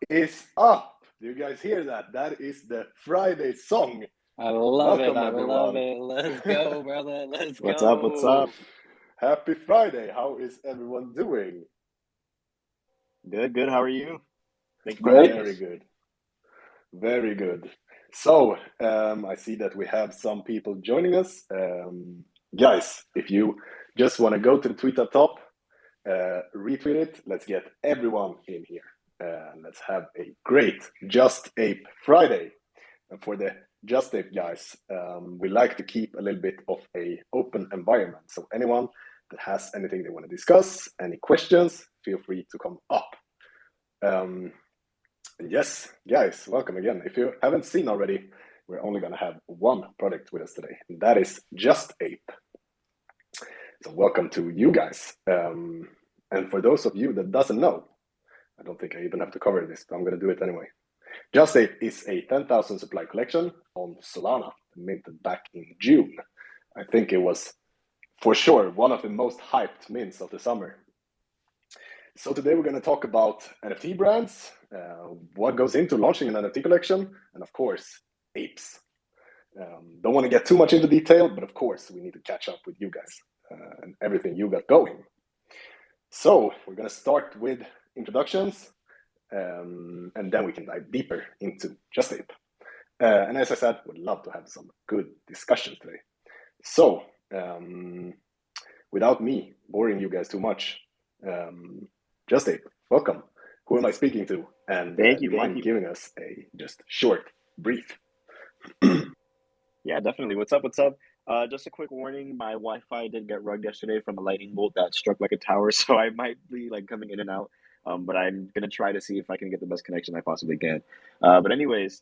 is up. Do you guys hear that? That is the Friday song. I love it. Welcome, I love everyone. it. Let's go, brother. Let's What's up? What's up? go. Happy Friday. How is everyone doing? Good, good. How are you? Thank you for having Very us. good. Very good. So, I see that we have some people joining us. Guys, if you just want to go to the tweet up top, retweet it. Let's get everyone in here. Let's have a great Just Ape Friday. And for the Just Ape guys, we like to keep a little bit of a open environment. So anyone that has anything they want to discuss, any questions, feel free to come up. Yes, guys, welcome again. If you haven't seen already, we're only going to have one product with us today, and that is Just Ape. So welcome to you guys. And for those of you that doesn't know, I don't think I even have to cover this, but I'm going to do it anyway. Just Ape is a 10,000 supply collection on Solana, minted back in June. I think it was, for sure, one of the most hyped mints of the summer. So today we're going to talk about NFT brands, what goes into launching an NFT collection, and of course, apes. Don't want to get too much into detail, but of course, we need to catch up with you guys and everything you got going. So we're going to start with introductions, and then we can dive deeper into Just Ape. And as I said, would love to have some good discussions today. So, without me boring you guys too much, Just Ape, welcome. Who am I speaking to? And Thank you, mind giving us a just short brief? Yeah, definitely. What's up? What's up? Just a quick warning, my Wi-Fi did get rugged yesterday from a lightning bolt that struck like a tower, so I might be like coming in and out. But I'm gonna try to see if I can get the best connection I possibly can. But anyways,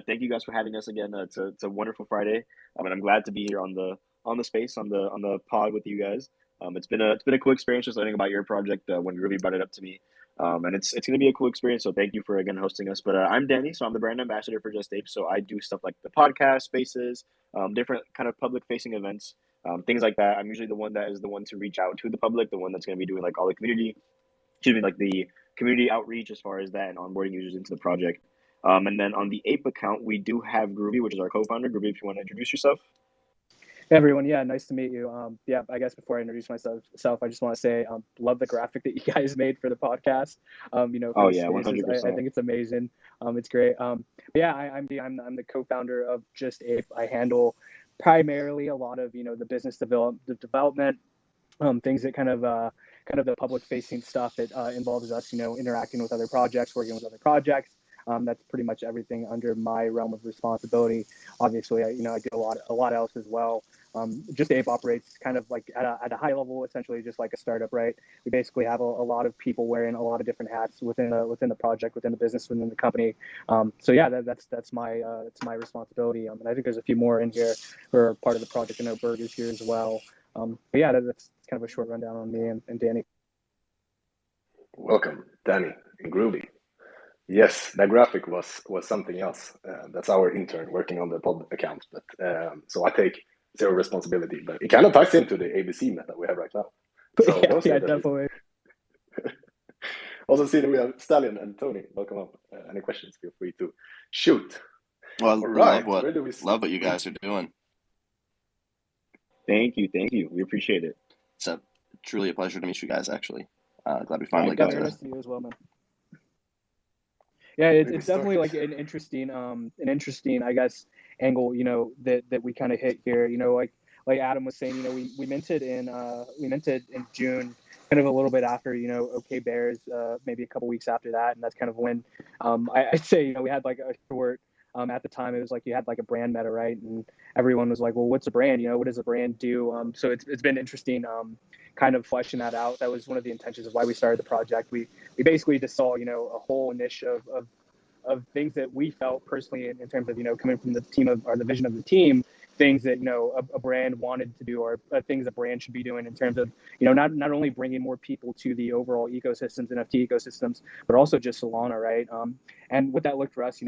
thank you guys for having us again. It's a wonderful Friday. And I'm glad to be here on the space on the pod with you guys. It's been a cool experience just learning about your project when Ruby brought it up to me. And it's going to be a cool experience. So thank you for again hosting us. But I'm Danny, so I'm the brand ambassador for Just Ape. So I do stuff like the podcast spaces, different kind of public facing events, things like that. I'm usually the one that is the one to reach out to the public, the one that's going to be doing like all the community, like the community outreach as far as that and onboarding users into the project. And then on the Ape account, we do have Groovy, which is our co-founder. Groovy, if you want to introduce yourself. Hey everyone, yeah, nice to meet you. Yeah, I guess before I introduce myself, I just want to say, love the graphic that you guys made for the podcast. For Oh the yeah, spaces, I 100%. think it's amazing. It's great. Yeah, I'm the co-founder of Just Ape. I handle primarily a lot of the business development, things that kind of the public facing stuff that involves us, interacting with other projects, working with other projects. That's pretty much everything under my realm of responsibility. Obviously, I do a lot else as well. Just Ape operates kind of like at a high level, essentially just like a startup, right? We basically have a lot of people wearing a lot of different hats within the project, within the business, within the company. So yeah, that's my responsibility. And I think there's a few more in here who are part of the project. I know Berg is here as well. But yeah, that's kind of a short rundown on me and Danny. Welcome, Danny and Groovy. Yes, that graphic was something else. That's our intern working on the pod account. But so I take zero responsibility. But it kind of ties into the ABC meta we have right now. So Yeah, definitely. Also see that we have Stallion and Tony. Welcome up. Any questions? Feel free to shoot. Well, All right, love what you guys are doing. Thank you. We appreciate it. It's truly a pleasure to meet you guys. Actually, glad we finally got to. Nice to you as well, man. Yeah, it's definitely like an interesting, I guess, angle, that we kind of hit here. Like Adam was saying, we minted in June, kind of a little bit after, OK Bears, maybe a couple weeks after that, and that's kind of when I'd say, we had like a short. At the time, it was like you had like a brand meta, right? And everyone was like, "Well, what's a brand? What does a brand do?" So it's been interesting, kind of fleshing that out. That was one of the intentions of why we started the project. We basically just saw a whole niche of things that we felt personally in terms of coming from the team or the vision of the team, things that a brand wanted to do, or things a brand should be doing in terms of not only bringing more people to the overall ecosystems, NFT ecosystems, but also just Solana, right? And what that looked for us,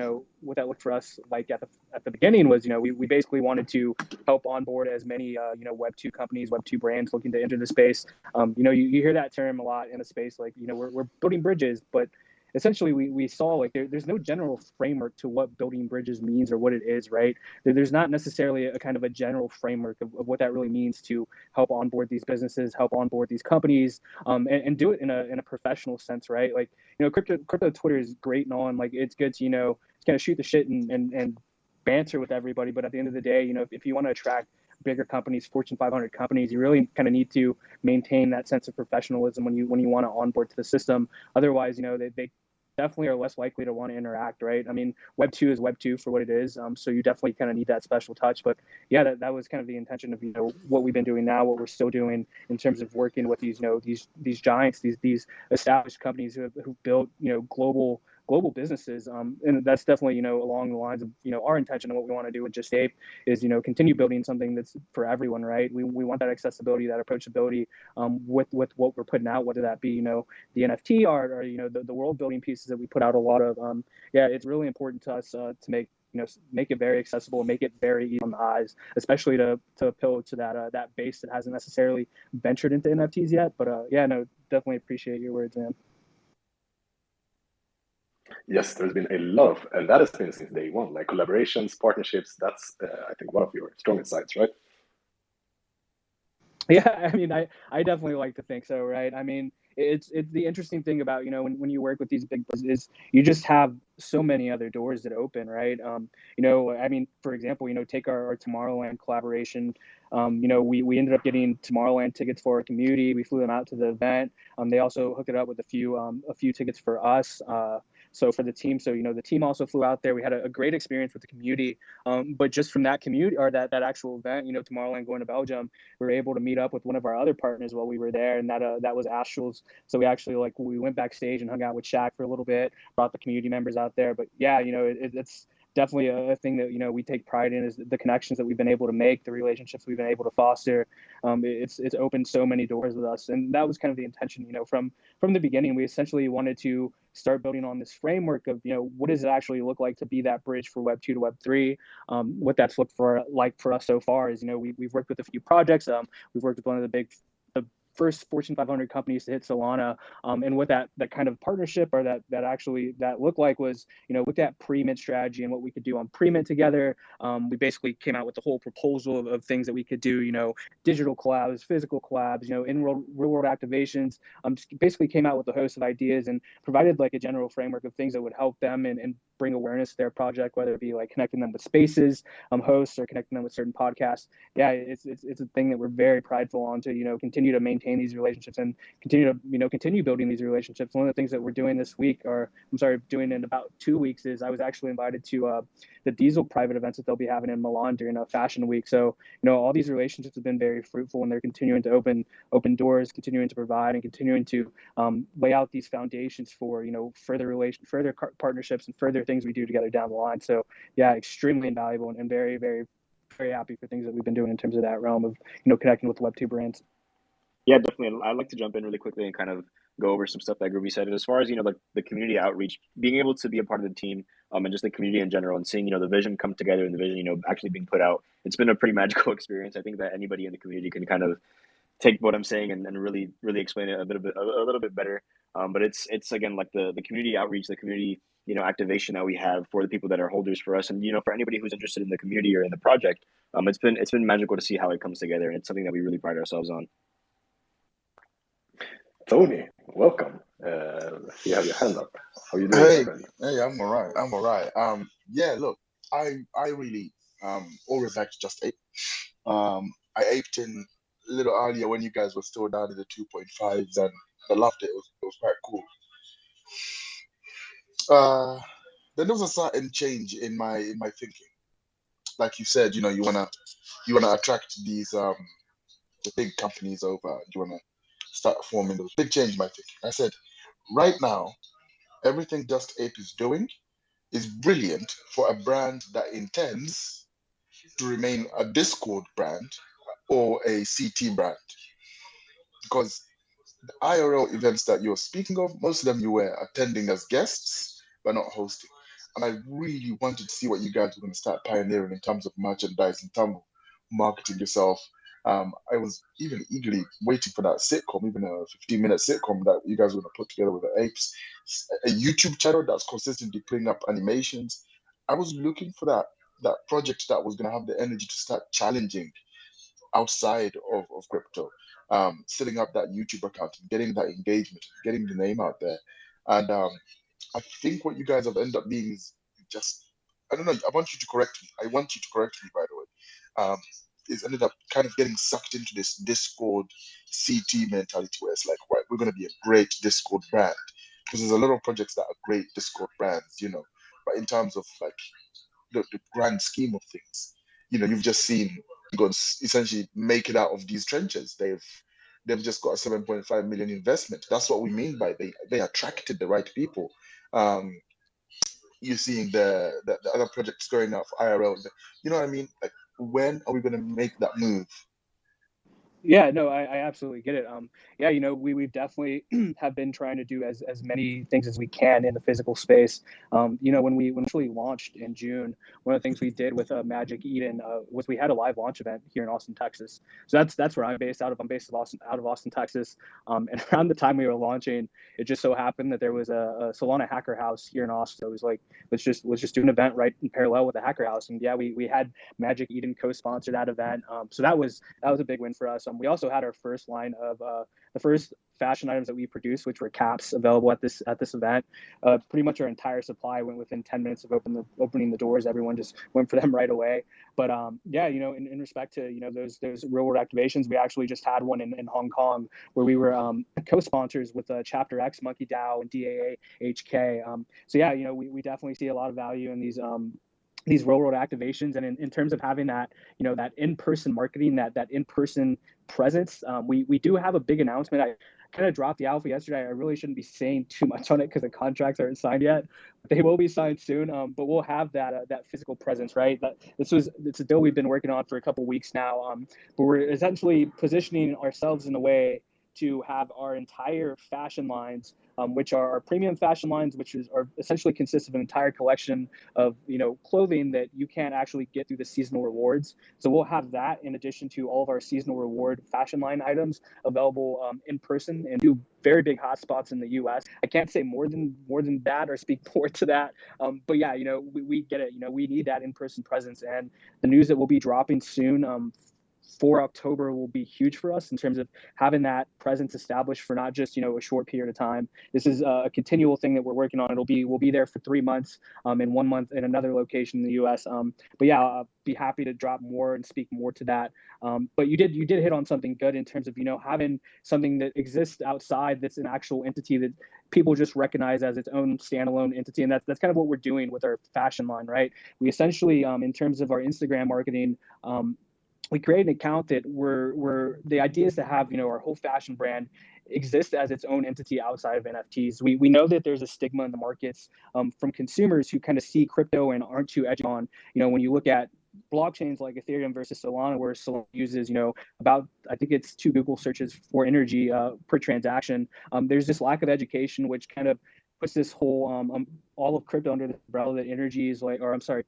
like at the beginning was we basically wanted to help onboard as many Web2 companies, Web2 brands looking to enter the space. You hear that term a lot in a space like we're building bridges, but essentially we saw like there's no general framework to what building bridges means or what it is, right? There's not necessarily a kind of a general framework of what that really means to help onboard these businesses, help onboard these companies, and do it in a professional sense, right? Like, crypto Twitter is great and all, and like it's good to, kind of shoot the shit and banter with everybody. But at the end of the day, if you want to attract bigger companies, Fortune 500 companies, you really kind of need to maintain that sense of professionalism when you want to onboard to the system. Otherwise, they definitely are less likely to want to interact, right? I mean, Web 2 is Web 2 for what it is. So you definitely kind of need that special touch. But yeah, that was kind of the intention of, what we've been doing now, what we're still doing in terms of working with these, these giants, these established companies who built, global businesses. And that's definitely, along the lines of, our intention and what we want to do with Just Ape is, continue building something that's for everyone, right? We want that accessibility, that approachability, with what we're putting out, whether that be, the NFT art or, the world building pieces that we put out a lot of. Yeah, it's really important to us to make it very accessible, make it very easy on the eyes, especially to appeal to that base that hasn't necessarily ventured into NFTs yet. But yeah, no, definitely appreciate your words, man. Yes, there's been a lot of, and that has been since day one, like collaborations, partnerships. That's, I think, one of your strongest sides, right? Yeah, I mean, I definitely like to think so, right? I mean, it's the interesting thing about, when you work with these big brands is you just have so many other doors that open, right? I mean, for example, take our Tomorrowland collaboration. We ended up getting Tomorrowland tickets for our community. We flew them out to the event. They also hooked it up with a few tickets for us. So for the team, the team also flew out there. We had a great experience with the community. But just from that community or that actual event, Tomorrowland going to Belgium, we were able to meet up with one of our other partners while we were there, and that was Astrals. So we actually we went backstage and hung out with Shaq for a little bit, brought the community members out there. But yeah, it's definitely a thing that we take pride in is the connections that we've been able to make, the relationships we've been able to foster. It's opened so many doors with us, and that was kind of the intention. From the beginning, we essentially wanted to start building on this framework of what does it actually look like to be that bridge for Web 2 to Web 3. What that's looked like for us so far is we've worked with a few projects. We've worked with one of the first Fortune 500 companies to hit Solana, and what that kind of partnership or that looked like was with that pre-mint strategy and what we could do on pre-mint together. We basically came out with the whole proposal of things that we could do, digital collabs, physical collabs, in real world activations. Basically came out with a host of ideas and provided like a general framework of things that would help them and bring awareness to their project, whether it be like connecting them with spaces, hosts, or connecting them with certain podcasts. Yeah, it's a thing that we're very prideful on to continue to maintain these relationships and continue building these relationships. One of the things that we're doing this week, or I'm sorry, doing in about 2 weeks, is I was actually invited to the Diesel private events that they'll be having in Milan during a fashion week. So all these relationships have been very fruitful, and they're continuing to open doors, continuing to provide, and continuing to lay out these foundations for further partnerships and further things we do together down the line. So yeah, extremely invaluable and very, very, very happy for things that we've been doing in terms of that realm of connecting with Web2 brands. Yeah, definitely. I'd like to jump in really quickly and kind of go over some stuff that Groovy said. And as far as, like the community outreach, being able to be a part of the team, and just the community in general, and seeing, the vision come together and the vision, actually being put out, it's been a pretty magical experience. I think that anybody in the community can kind of take what I'm saying and really, really explain it a little bit better. But it's again, like the community outreach, the community, activation that we have for the people that are holders for us. And, for anybody who's interested in the community or in the project, it's been magical to see how it comes together. And it's something that we really pride ourselves on. Tony, welcome. You have your hand up. How are you doing, my Hey, friend? hey, I'm all right. I'm all right. Yeah, look, I really always liked Just Ape. I aped in a little earlier when you guys were still down in the 2.5s, and I loved it. It was quite cool. Uh, then there was a certain change in my thinking. Like you said, you wanna attract these the big companies over. You wanna start forming those big change in my thinking. I said, right now, everything Just Ape is doing is brilliant for a brand that intends to remain a Discord brand or a CT brand. Because the IRL events that you're speaking of, most of them you were attending as guests, but not hosting. And I really wanted to see what you guys were going to start pioneering in terms of merchandise, in terms of marketing yourself, I was even eagerly waiting for that sitcom, even a 15-minute sitcom that you guys were going to put together with the Apes, a YouTube channel that's consistently putting up animations. I was looking for that project that was going to have the energy to start challenging outside of crypto, setting up that YouTube account, getting that engagement, getting the name out there. And I think what you guys have ended up being is just, I don't know, I want you to correct me. I want you to correct me, by the way. Is ended up kind of getting sucked into this Discord CT mentality where it's like, right, we're going to be a great Discord brand. Because there's a lot of projects that are great Discord brands, but in terms of like the grand scheme of things, you've just seen Gods essentially make it out of these trenches. They've just got a 7.5 million investment. That's what we mean by they attracted the right people. Um, you're seeing the other projects going out for IRL. You know what I mean? Like, when are we going to make that move? Yeah, no, I absolutely get it. Yeah, we've definitely have been trying to do as many things as we can in the physical space. When we initially launched in June, one of the things we did with Magic Eden was we had a live launch event here in Austin, Texas. So that's where I'm based out of. I'm based out of Austin, Texas. And around the time we were launching, it just so happened that there was a Solana hacker house here in Austin. So it was like, let's just do an event right in parallel with the hacker house. And yeah, we had Magic Eden co-sponsor that event. So that was a big win for us. We also had our first line of the first fashion items that we produced, which were caps, available at this event. Pretty much our entire supply went within 10 minutes of opening the doors. Everyone just went for them right away. But yeah, in respect to those real world activations, we actually just had one in Hong Kong where we were co-sponsors with Chapter X, Monkey DAO, and DAA HK. So yeah, we definitely see a lot of value in these real world activations, and in terms of having that that in-person marketing, that in-person presence. We do have a big announcement. I kind of dropped the alpha yesterday. I really shouldn't be saying too much on it because the contracts aren't signed yet. They will be signed soon, but we'll have that physical presence, right? It's a deal we've been working on for a couple weeks now, but we're essentially positioning ourselves in a way to have our entire fashion lines, which are our premium fashion lines, are essentially consist of an entire collection of clothing that you can't actually get through the seasonal rewards. So we'll have that in addition to all of our seasonal reward fashion line items available in person in two very big hotspots in the U.S. I can't say more than that or speak more to that, but yeah, we get it. We need that in-person presence, and the news that will be dropping soon. For October will be huge for us in terms of having that presence established for not just a short period of time. This is a continual thing that we're working on. We'll be there for 3 months, in 1 month in another location in the U.S. But yeah, I'll be happy to drop more and speak more to that. But you did hit on something good in terms of having something that exists outside that's an actual entity that people just recognize as its own standalone entity, and that's kind of what we're doing with our fashion line, right? We essentially, in terms of our Instagram marketing, we create an account that the idea is to have our whole fashion brand exist as its own entity outside of NFTs. We know that there's a stigma in the markets from consumers who kind of see crypto and aren't too edgy on when you look at blockchains like Ethereum versus Solana, where Solana uses about, I think it's 2 Google searches for energy per transaction. There's this lack of education, which kind of puts this whole all of crypto under the umbrella that energy is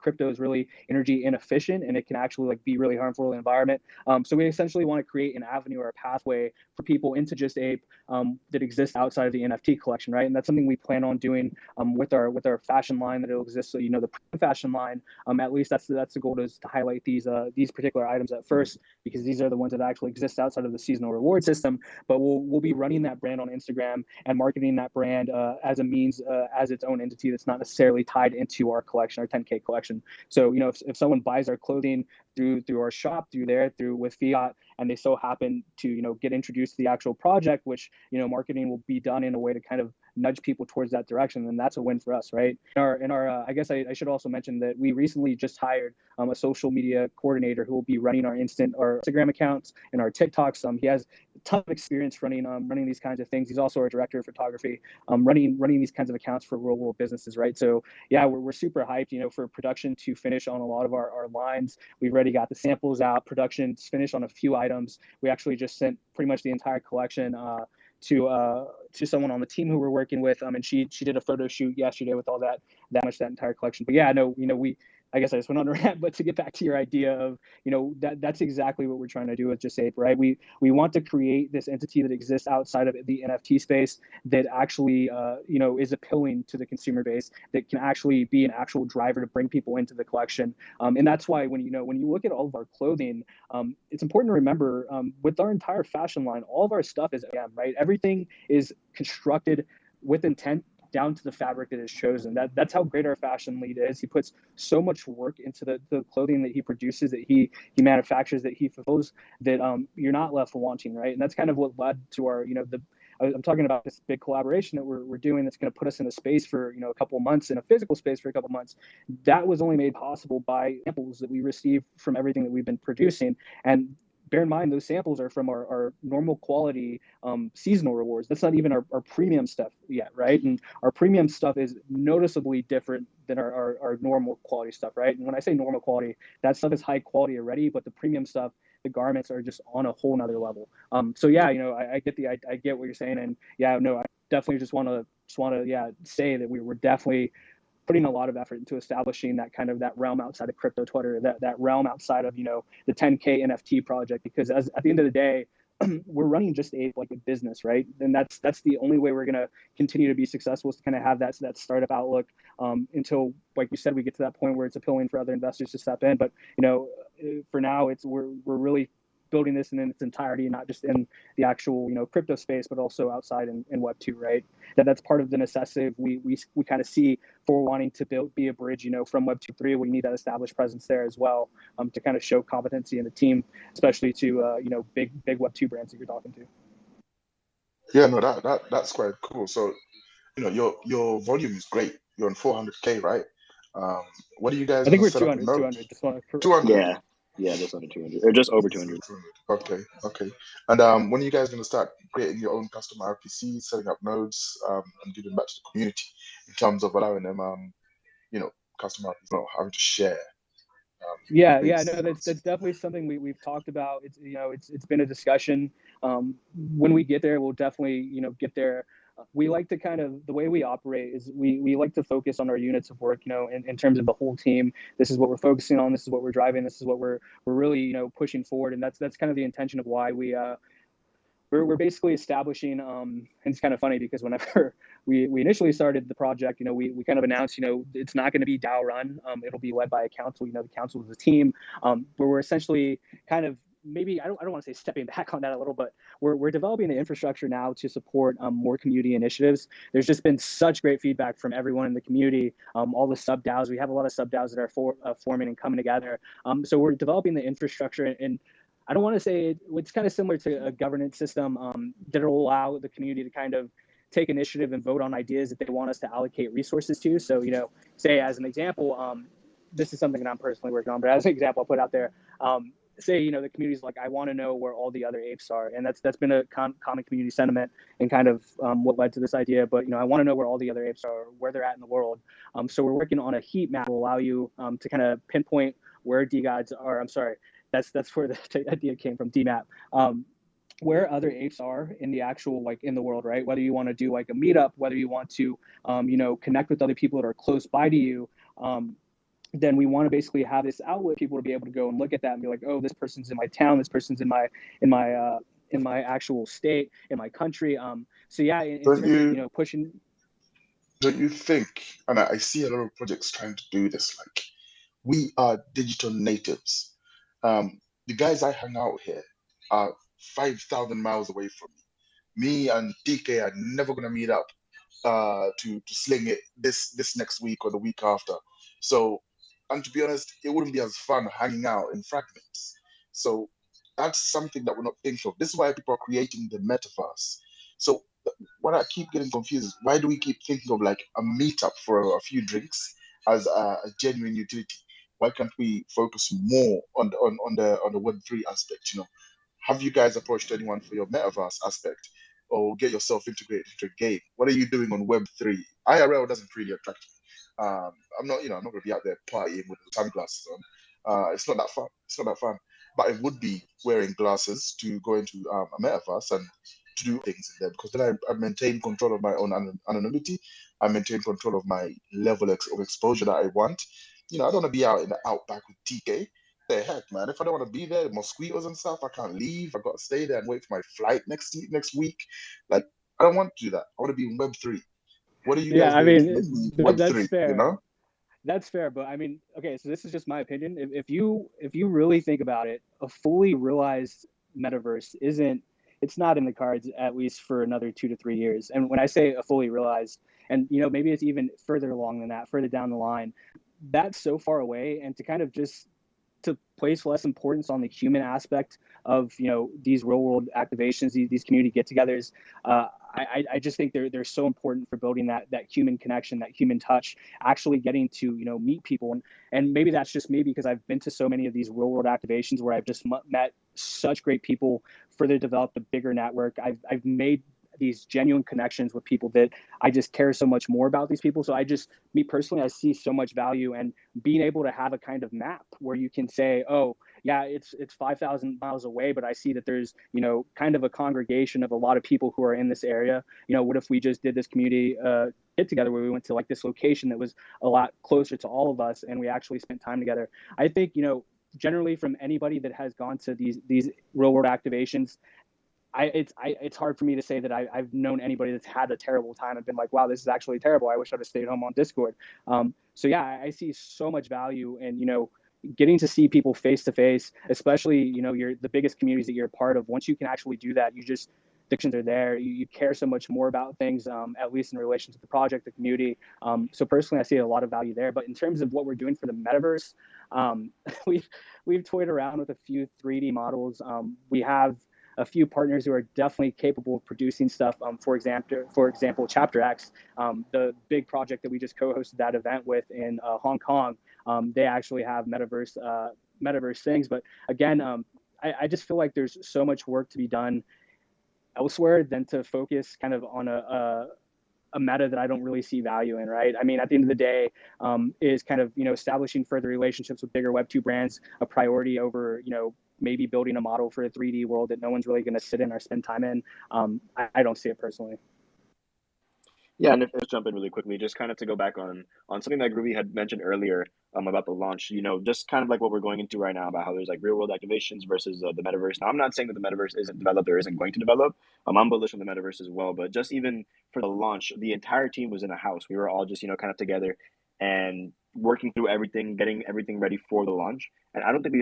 crypto is really energy inefficient, and it can actually be really harmful to the environment. So we essentially want to create an avenue or a pathway for people into just Ape that exists outside of the NFT collection, right? And that's something we plan on doing with our fashion line, that it'll exist. So the fashion line, at least that's the goal, is to highlight these particular items at first, because these are the ones that actually exist outside of the seasonal reward system. But we'll be running that brand on Instagram and marketing that brand as a means, as its own entity that's not necessarily tied into our collection, our 10K collection. So if someone buys our clothing through our shop, through with fiat, and they so happen to get introduced to the actual project, which marketing will be done in a way to kind of nudge people towards that direction, then that's a win for us, right? In our I guess I should also mention that we recently just hired a social media coordinator who will be running our Instagram accounts and our TikToks. He has a ton of experience running these kinds of things. He's also our director of photography, running these kinds of accounts for real world businesses, right? So yeah, we're super hyped, for production to finish on a lot of our lines. We've already got the samples out, production's finished on a few items. We actually just sent pretty much the entire collection to someone on the team who we're working with, and she did a photo shoot yesterday with all that entire collection. But yeah, no, I guess I just went on a rant, but to get back to your idea of, that's exactly what we're trying to do with Just Ape, right? We want to create this entity that exists outside of the NFT space that actually, is appealing to the consumer base, that can actually be an actual driver to bring people into the collection. And that's why when you look at all of our clothing, it's important to remember, with our entire fashion line, all of our stuff is right? Everything is constructed with intent down to the fabric that is chosen. That's how great our fashion lead is. He puts so much work into the clothing that he produces, that he manufactures, that he fulfills, that you're not left wanting, right? And that's kind of what led to our, I'm talking about this big collaboration that we're doing that's going to put us in a space for a couple of months, in a physical space for a couple of months. That was only made possible by samples that we received from everything that we've been producing. And bear in mind, those samples are from our normal quality seasonal rewards. That's not even our premium stuff yet, right? And our premium stuff is noticeably different than our normal quality stuff, right? And when I say normal quality, that stuff is high quality already, but the premium stuff, the garments are just on a whole nother level. So yeah, I get what you're saying, and yeah, no, I definitely just want to say that we're definitely putting a lot of effort into establishing that kind of that realm outside of crypto Twitter, that realm outside of the 10K NFT project, because at the end of the day, we're running Just Ape like a business, right? And that's the only way we're going to continue to be successful, is to kind of have that startup outlook until, like you said, we get to that point where it's appealing for other investors to step in. But for now, we're really building this in its entirety, not just in the actual crypto space, but also outside in Web2, right? That's part of the necessity we kind of see for wanting to be a bridge, from Web 2.3. We need that established presence there as well, to kind of show competency in the team, especially to big Web2 brands that you're talking to. Yeah, no, that's quite cool. So, your volume is great. You're on 400K, right? What are you guys I think gonna we're set up in 200. nodes? Just want to 200. Yeah, just under 200 or just over 200. 200. Okay. And when are you guys gonna start creating your own custom RPC, setting up nodes, and giving back to the community in terms of allowing them, custom RPC, having to share? Yeah, no, that's definitely something we've talked about. It's been a discussion. When we get there, we'll definitely get there. We like to the way we operate is we like to focus on our units of work, in terms of the whole team. This is what we're focusing on. This is what we're driving. This is what we're really pushing forward, and that's kind of the intention of why we're basically establishing, and it's kind of funny because whenever we initially started the project, we kind of announced, it's not going to be DAO run. It'll be led by a council. The council is a team, where we're essentially kind of, maybe I don't want to say stepping back on that a little, but we're developing the infrastructure now to support more community initiatives. There's just been such great feedback from everyone in the community, all the sub DAOs. We have a lot of sub DAOs that are forming and coming together. So we're developing the infrastructure, and I don't want to say it's kind of similar to a governance system that will allow the community to kind of take initiative and vote on ideas that they want us to allocate resources to. So, say as an example, this is something that I'm personally working on, but as an example, I'll put out there, say, the community's like, I want to know where all the other apes are. And that's been a common community sentiment and kind of what led to this idea. But, I want to know where all the other apes are, where they're at in the world. So we're working on a heat map that will allow you to kind of pinpoint where DGods are. I'm sorry. That's where the idea came from, DMAP. Where other apes are in the actual, in the world, right? Whether you want to do a meetup, whether you want to, connect with other people that are close by to you, then we want to basically have this outlet, people to be able to go and look at that and be like, oh, this person's in my town, this person's in my actual state, in my country. So yeah, in terms of pushing. Don't you think? And I see a lot of projects trying to do this. Like, we are digital natives. The guys I hang out here are 5,000 miles away from me. Me and DK are never gonna meet up to sling it this next week or the week after. So, and to be honest, it wouldn't be as fun hanging out in fragments. So that's something that we're not thinking of. This is why people are creating the metaverse. So what I keep getting confused is, why do we keep thinking of like a meetup for a few drinks as a genuine utility? Why can't we focus more on the Web3 aspect? Have you guys approached anyone for your metaverse aspect, or get yourself integrated into a game? What are you doing on Web3? IRL doesn't really attract me. I'm not going to be out there partying with the sunglasses on. It's not that fun. It's not that fun. But I would be wearing glasses to go into a metaverse and to do things in there, because then I maintain control of my own anonymity. I maintain control of my level of exposure that I want. You know, I don't want to be out in the outback with TK. The heck, man! If I don't want to be there, mosquitoes and stuff, I can't leave. I got to stay there and wait for my flight next week. Like, I don't want to do that. I want to be in Web3. What are you Yeah, guys I doing to mean, make me Web3? that's You fair. know? That's fair, but I mean, okay, so this is just my opinion. If you really think about it, a fully realized metaverse isn't it's not in the cards at least for another 2 to 3 years. And when I say a fully realized, and maybe it's even further along than that, further down the line, that's so far away. And to kind of just to place less importance on the human aspect of these real world activations, these community get-togethers. I just think they're so important for building that human connection, that human touch, actually getting to meet people. And maybe that's just me because I've been to so many of these real world activations where I've just met such great people, further developed a bigger network. I've made these genuine connections with people that I just care so much more about these people. So me personally, I see so much value in being able to have a kind of map where you can say, oh, yeah, it's 5,000 miles away, but I see that there's, kind of a congregation of a lot of people who are in this area. What if we just did this community get together where we went to like this location that was a lot closer to all of us and we actually spent time together? I think, generally from anybody that has gone to these real world activations, it's hard for me to say that I've known anybody that's had a terrible time and been like, wow, this is actually terrible. I wish I'd have stayed home on Discord. So yeah, I see so much value in getting to see people face to face, especially you're the biggest communities that you're a part of. Once you can actually do that, addictions are there. You care so much more about things, at least in relation to the project, the community. So personally, I see a lot of value there. But in terms of what we're doing for the metaverse, we've toyed around with a few 3D models. We have a few partners who are definitely capable of producing stuff. For example, Chapter X, the big project that we just co-hosted that event with in Hong Kong. They actually have metaverse things, but again, I just feel like there's so much work to be done elsewhere than to focus kind of on a meta that I don't really see value in, right? I mean, at the end of the day, is kind of establishing further relationships with bigger Web2 brands a priority over maybe building a model for a 3D world that no one's really going to sit in or spend time in. I don't see it personally. Yeah, and if I jump in really quickly, just kind of to go back on something that Groovy had mentioned earlier, about the launch, just kind of like what we're going into right now about how there's like real world activations versus the metaverse. Now, I'm not saying that the metaverse isn't developed or isn't going to develop. I'm bullish on the metaverse as well, but just even for the launch, the entire team was in a house. We were all just kind of together and working through everything, getting everything ready for the launch. And I don't think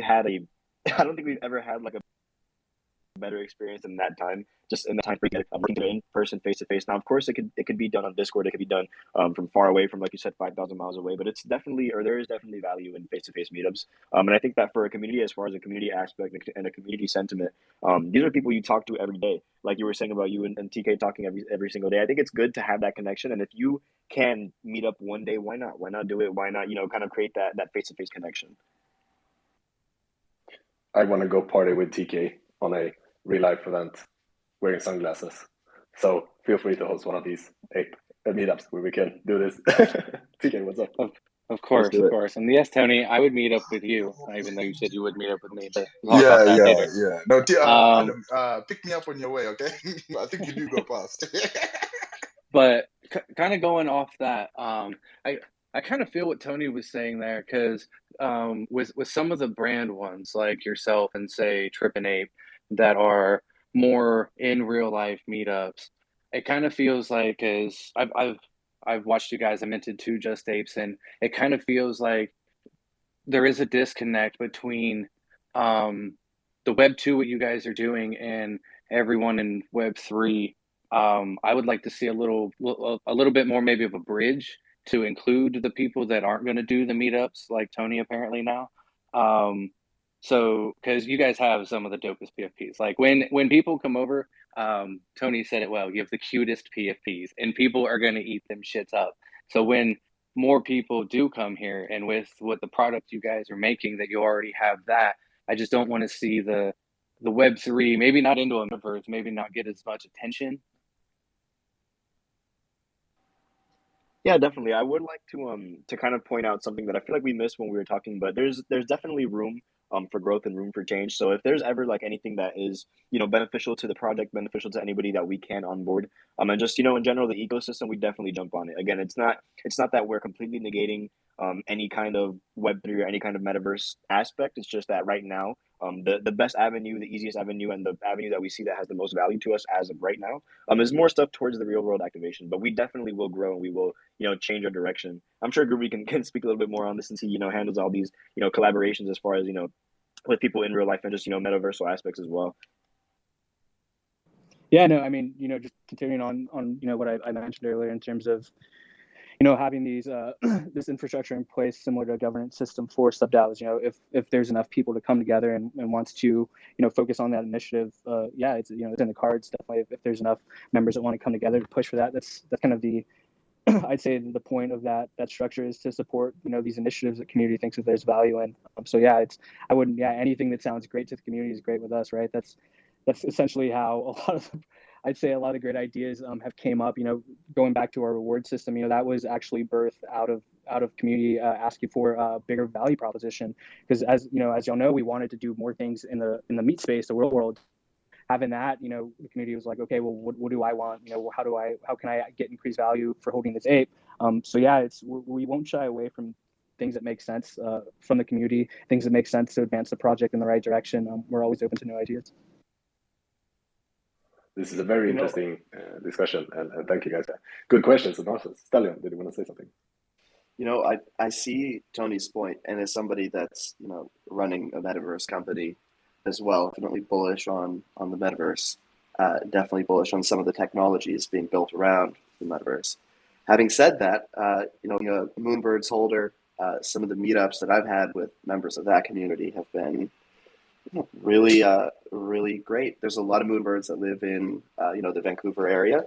I don't think we've ever had like a better experience in that time, just in the time for working in person, face to face. Now, of course, it could be done on Discord. It could be done from far away, from like you said, 5,000 miles away. But there is definitely value in face to face meetups. And I think that for a community, as far as a community aspect and a community sentiment, these are people you talk to every day. Like you were saying about you and TK talking every single day. I think it's good to have that connection. And if you can meet up one day, why not? Why not do it? Why not kind of create that face to face connection? I want to go party with TK on a real life event wearing sunglasses. So feel free to host one of these ape meetups where we can do this. TK, what's up? Of Let's course, do of it. course. And yes, Tony, I would meet up with you, even though you said you would meet up with me, but we'll talk Yeah, about that yeah, later. yeah. No, Um, Adam, pick me up on your way, okay? I think you do go past. but kind of going off that, I kind of feel what Tony was saying there because with some of the brand ones like yourself and say Trip and Ape that are more in real life meetups, it kind of feels like as I've watched you guys. I minted two Just Apes, and it kind of feels like there is a disconnect between um, the Web 2, what you guys are doing, and everyone in Web 3. I would like to see a little bit more maybe of a bridge to include the people that aren't going to do the meetups like Tony apparently now. Um, so because you guys have some of the dopest PFPs, like when people come over, Tony said it well. You have the cutest PFPs, and people are going to eat them shits up. So when more people do come here, and with what the product you guys are making, that you already have that, I just don't want to see the Web3 maybe not into a metaverse, maybe not get as much attention. Yeah, definitely. I would like to kind of point out something that I feel like we missed when we were talking, but there's definitely room for growth and room for change. So if there's ever like anything that is, beneficial to the project, beneficial to anybody that we can onboard, and just, in general the ecosystem, we definitely jump on it. Again, it's not that we're completely negating any kind of Web3 or any kind of metaverse aspect. It's just that right now, the best avenue, the easiest avenue, and the avenue that we see that has the most value to us as of right now, is more stuff towards the real world activation. But we definitely will grow, and we will, change our direction. I'm sure Groovy can speak a little bit more on this, since he, handles all these, collaborations as far as, with people in real life and just, metaversal aspects as well. Yeah, no, I mean, just continuing on what I mentioned earlier in terms of, having these this infrastructure in place similar to a governance system for sub-DAOs. If there's enough people to come together and wants to, focus on that initiative, yeah, it's it's in the cards definitely. If there's enough members that want to come together to push for that, that's kind of the I'd say the point of that structure is to support these initiatives that community thinks that there's value in. So yeah, anything that sounds great to the community is great with us, right? That's essentially how a lot of great ideas have came up. Going back to our reward system, that was actually birthed out of community asking for a bigger value proposition. Because as y'all know, we wanted to do more things in the meat space, the real world. Having that, the community was like, okay, well, what do I want? How can I get increased value for holding this ape? So yeah, we won't shy away from things that make sense from the community, things that make sense to advance the project in the right direction. We're always open to new ideas. This is a very interesting discussion, and thank you guys. Good questions and answers. Stallion, did you want to say something? I see Tony's point, and as somebody that's running a metaverse company as well, definitely bullish on the metaverse, definitely bullish on some of the technologies being built around the metaverse. Having said that, being a Moonbirds holder, some of the meetups that I've had with members of that community have been really, really great. There's a lot of Moonbirds that live in the Vancouver area,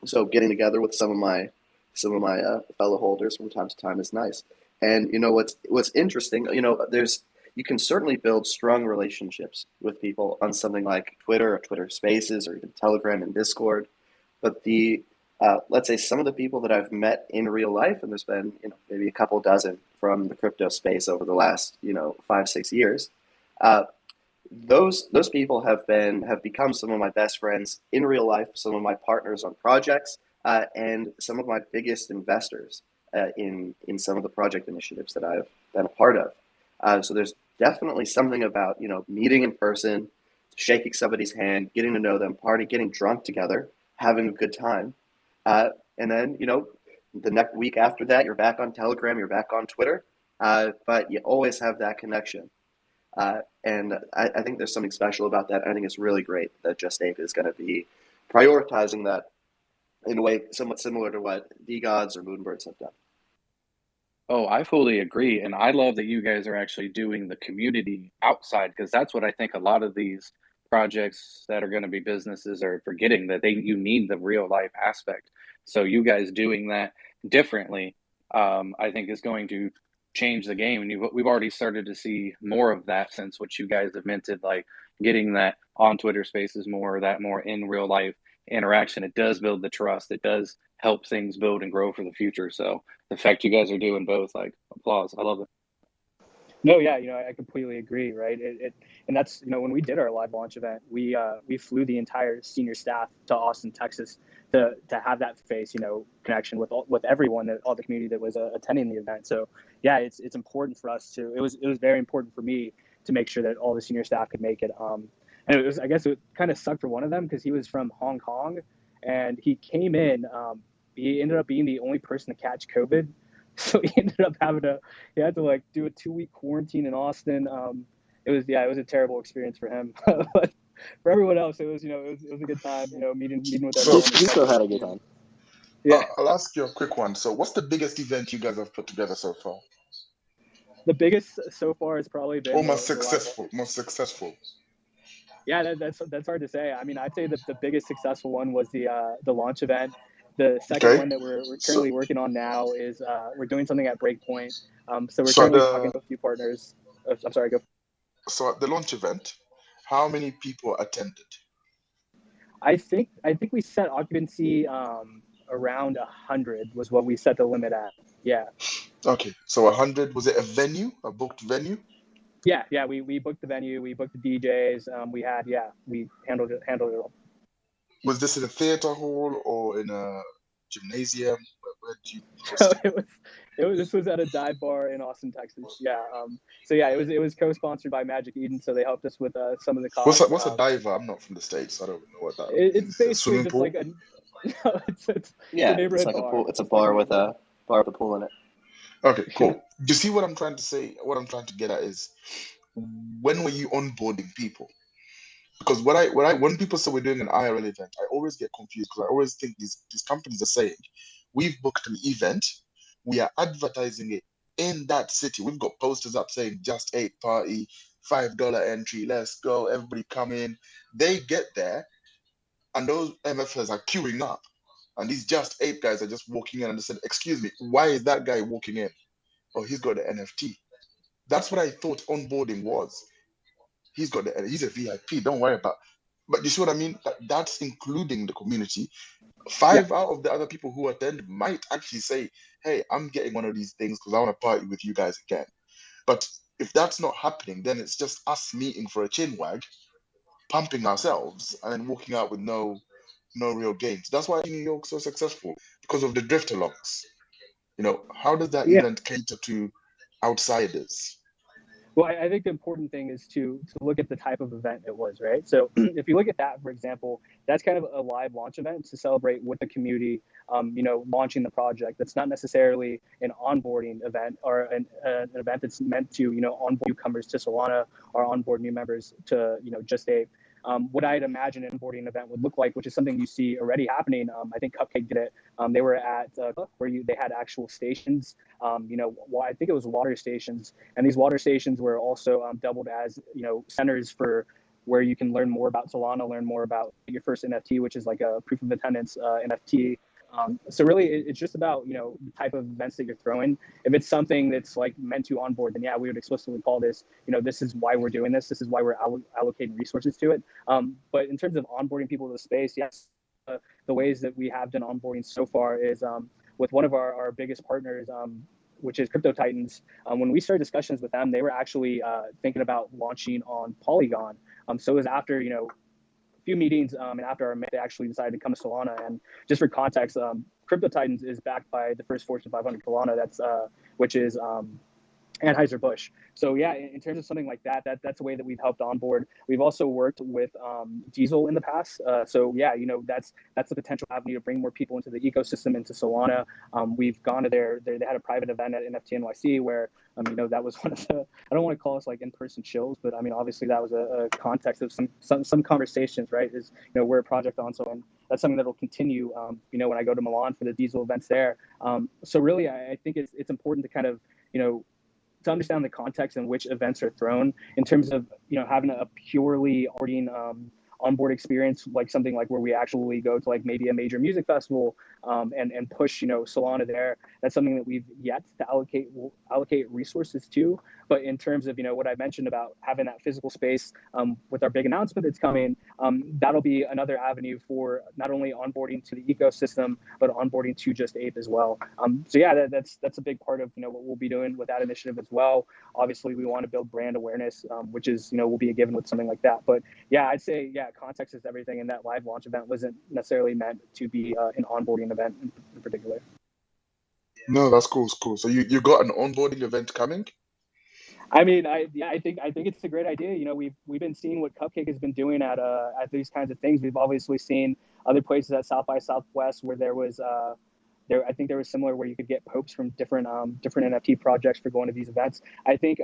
so getting together with some of my fellow holders from time to time is nice. And what's interesting, you can certainly build strong relationships with people on something like Twitter or Twitter Spaces or even Telegram and Discord. But let's say some of the people that I've met in real life, and there's been maybe a couple dozen from the crypto space over the last 5-6 years. Those people have become some of my best friends in real life, some of my partners on projects, and some of my biggest investors in some of the project initiatives that I've been a part of. So there's definitely something about meeting in person, shaking somebody's hand, getting to know them, getting drunk together, having a good time, and then the next week after that you're back on Telegram, you're back on Twitter, but you always have that connection. And I think there's something special about that. I think it's really great that Just Ape is going to be prioritizing that in a way somewhat similar to what DeGods or Moonbirds have done. Oh, I fully agree. And I love that you guys are actually doing the community outside, because that's what I think a lot of these projects that are going to be businesses are forgetting, that you need the real life aspect. So you guys doing that differently, I think is going to change the game. And we've already started to see more of that since what you guys have minted, like getting that on Twitter Spaces more, that more in real life interaction. It does build the trust. It does help things build and grow for the future. So the fact you guys are doing both, like, applause. I love it. No, yeah, I completely agree, right? And that's when we did our live launch event, we flew the entire senior staff to Austin, Texas, to have that face connection with everyone, all the community that was attending the event. So yeah, it's important for us to. It was very important for me to make sure that all the senior staff could make it. And I guess it kind of sucked for one of them because he was from Hong Kong, and he came in. He ended up being the only person to catch COVID. So he ended up he had to like do a 2-week quarantine in Austin. It was a terrible experience for him. But for everyone else, it was a good time, meeting with everyone. He still had a good time. Yeah. I'll ask you a quick one. So what's the biggest event you guys have put together so far? The biggest so far has probably been most successful. Yeah, that's hard to say. I mean, I'd say that the biggest successful one was the launch event. The second one that we're currently working on now is we're doing something at Breakpoint. So we're currently talking to a few partners. I'm sorry, go. So at the launch event, how many people attended? I think we set occupancy around 100 was what we set the limit at. Yeah. Okay, so 100. Was it a booked venue? Yeah. We booked the venue. We booked the DJs. We handled it all. Was this in a theater hall or in a gymnasium? Where do you So host? this was at a dive bar in Austin, Texas. Yeah. So yeah, it was co-sponsored by Magic Eden, so they helped us with some of the What's a, costs. what's a diver? I'm not from the States. I don't know what that It's means. Is it a basically swimming just like pool? a no, it's a Yeah, it's neighborhood like a bar. pool. It's a It's like a bar with neighborhood bar. with a pool in it. Okay, cool. You see what I'm trying to say? What I'm trying to get at is, when were you onboarding people? Because when people say we're doing an IRL event, I always get confused because I always think these companies are saying we've booked an event, we are advertising it in that city. We've got posters up saying just ape party, $5 entry, let's go, everybody come in. They get there and those MFers are queuing up. And these just ape guys are just walking in and they said, excuse me, why is that guy walking in? Oh, he's got the NFT. That's what I thought onboarding was. He's a VIP. Don't worry about. But you see what I mean? That's including the community. Yeah. 5 out of the other people who attend might actually say, "Hey, I'm getting one of these things because I want to party with you guys again." But if that's not happening, then it's just us meeting for a chin wag, pumping ourselves, and then walking out with no real gains. That's why New York's so successful because of the drift alongs. How does that Yeah. event cater to outsiders? Well, I think the important thing is to look at the type of event it was, right? So if you look at that, for example, that's kind of a live launch event to celebrate with the community, launching the project. That's not necessarily an onboarding event or an event that's meant to, onboard newcomers to Solana or onboard new members to, just a what I'd imagine an onboarding event would look like, which is something you see already happening. I think Cupcake did it. They were at where they had actual stations. I think it was water stations, and these water stations were also doubled as centers for where you can learn more about Solana, learn more about your first NFT, which is like a proof of attendance NFT. So really, it's just about the type of events that you're throwing. If it's something that's like meant to onboard, then yeah, we would explicitly call this. This is why we're doing this. This is why we're allocating resources to it. But in terms of onboarding people to the space, yes, the ways that we have done onboarding so far is with one of our biggest partners, which is Crypto Titans. When we started discussions with them, they were actually thinking about launching on Polygon. So it was after a few meetings and after our meet, they actually decided to come to Solana. And just for context, Crypto Titans is backed by the first Fortune 500 Solana. Which is Anheuser-Busch. So yeah, in terms of something like that's a way that we've helped onboard. We've also worked with Diesel in the past. So yeah, that's a potential avenue to bring more people into the ecosystem, into Solana. We've gone to they had a private event at NFT NYC where that was one of the, I don't want to call us like in-person chills, but I mean obviously that was a context of some conversations, right? Is we're a project on, so and that's something that will continue. When I go to Milan for the Diesel events there. So really, I think it's important to kind of to understand the context in which events are thrown in terms of having a purely onboard experience, like something like where we actually go to like maybe a major music festival and push Solana there. That's something that we've yet to allocate resources to. But in terms of what I mentioned about having that physical space with our big announcement that's coming, that'll be another avenue for not only onboarding to the ecosystem but onboarding to just Ape as well. So yeah, that's a big part of what we'll be doing with that initiative as well. Obviously, we want to build brand awareness, which is will be a given with something like that. But yeah, I'd say context is everything, and that live launch event wasn't necessarily meant to be an onboarding event in particular. No, that's cool. It's cool. So you got an onboarding event coming? I mean, I think it's a great idea. We've been seeing what Cupcake has been doing at these kinds of things. We've obviously seen other places at South by Southwest where there was I think there was similar where you could get popes from different NFT projects for going to these events. I think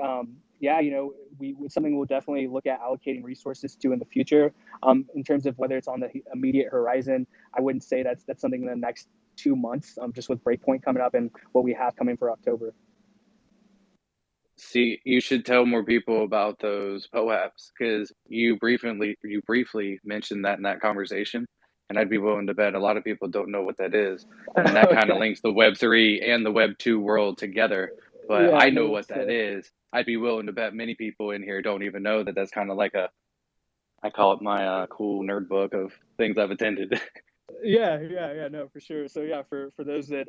it's something we'll definitely look at allocating resources to in the future. In terms of whether it's on the immediate horizon, I wouldn't say that's something in the next 2 months. Just with Breakpoint coming up and what we have coming for October. See, you should tell more people about those POAPs because you briefly mentioned that in that conversation, and I'd be willing to bet a lot of people don't know what that is, and that kind of links the Web3 and the Web2 world together. But Yeah, I know no, what that is. I'd be willing to bet many people in here don't even know that's kind of like I call it my cool nerd book of things I've attended. No, for sure. So yeah, for those that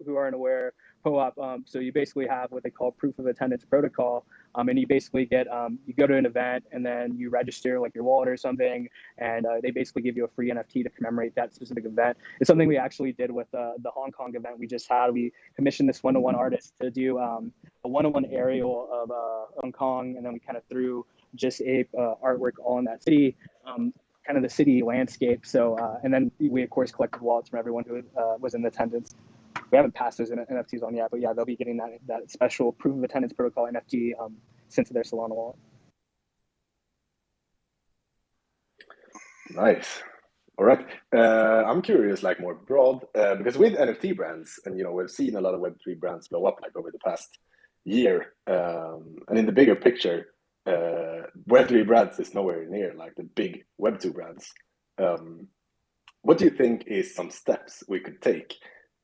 who aren't aware, POAP, so you basically have what they call proof of attendance protocol, and you basically get you go to an event and then you register like your wallet or something, and they basically give you a free NFT to commemorate that specific event. It's something we actually did with the Hong Kong event we just had. We commissioned this one-to-one artist to do a one-to-one aerial of Hong Kong, and then we kind of threw just ape artwork all in that city. Kind of the city landscape. So, and then we of course collected wallets from everyone who was in attendance. We haven't passed those NFTs on yet, but yeah, they'll be getting that special proof of attendance protocol NFT sent to their Solana wallet. Nice. All right. I'm curious, like more broad, because with NFT brands, and we've seen a lot of Web3 brands blow up like over the past year, and in the bigger picture, Web3 brands is nowhere near like the big Web2 brands. What do you think is some steps we could take